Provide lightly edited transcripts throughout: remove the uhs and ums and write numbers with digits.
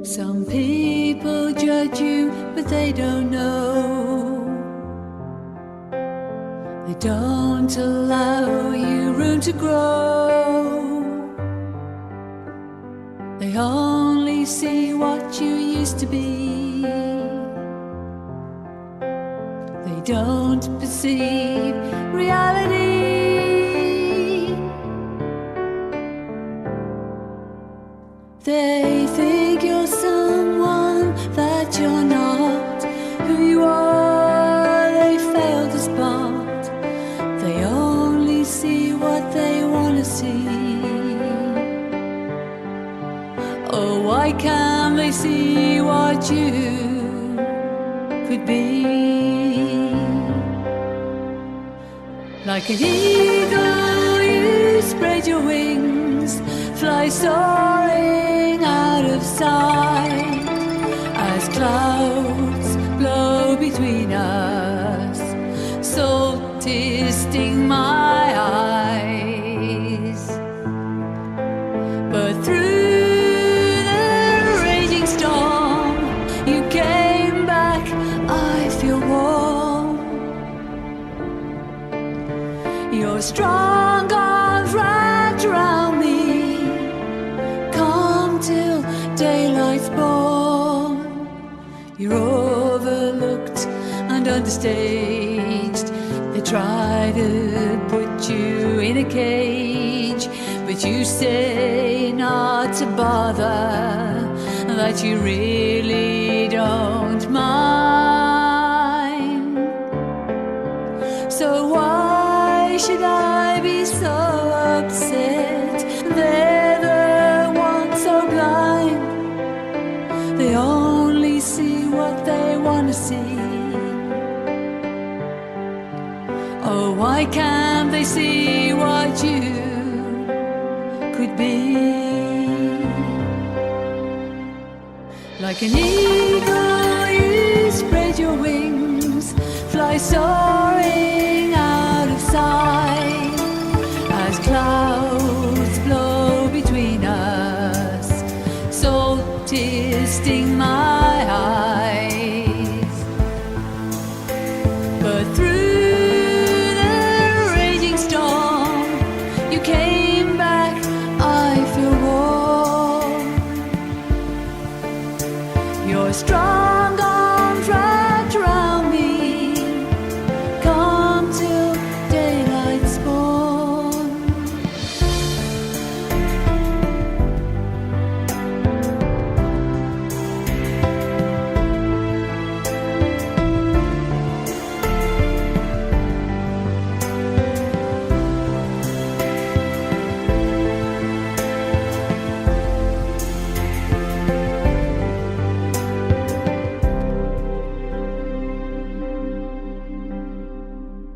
Some people judge you, but they don't know. They don't allow you room to grow. They only see what you used to be. They don't perceive reality. They think you're someone that you're not. Who you are, they fail to spot. They only see what they want to see. Oh, why can't they see what you could be? Like an eagle, you spread your wings, fly soaring out of sight. As clouds blow between us, salt is sting my eyes. But through the raging storm, you came back, I feel warm. Your strong arms wrapped around me, calm till daylight's born. You're overlooked and understaged. They try to put you in a cage, but you say not to bother, that you really don't mind. So why should I be so upset? They're the ones so blind. They only see what they want to see. Oh, why can't they see what you could be? Like an eagle, you spread your wings, fly soaring out of sight. As clouds blow between us, salt tears sting my eyes. But through the raging storm, you came back, I feel warm. Your strong arms wrapped around me, calm till daylight's born.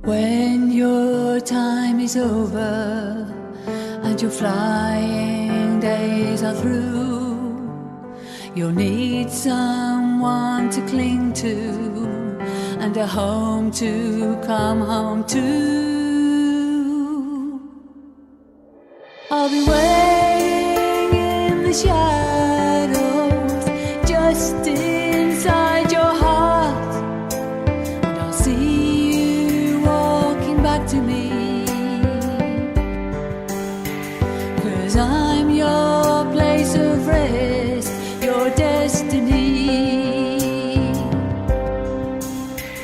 When your time is over and your flying days are through, you'll need someone to cling to and a home to come home to. I'll be waiting in the shadows, just inside your heart, and I'll see you walking back to me. 'Cause I'm your place of rest, your destiny.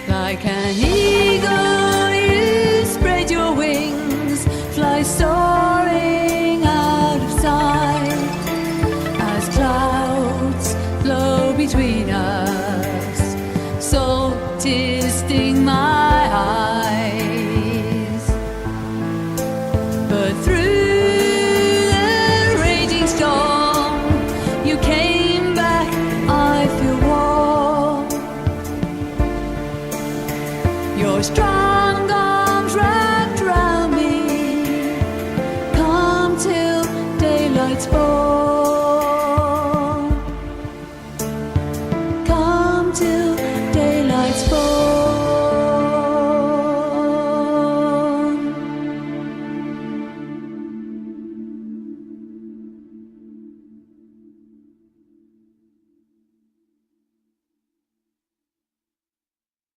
Like an eagle, you spread your wings, fly soaring out of sight. As clouds blow between us, salt is sting my eyes. But through the raging storm, you came back, I feel warm. You're strong.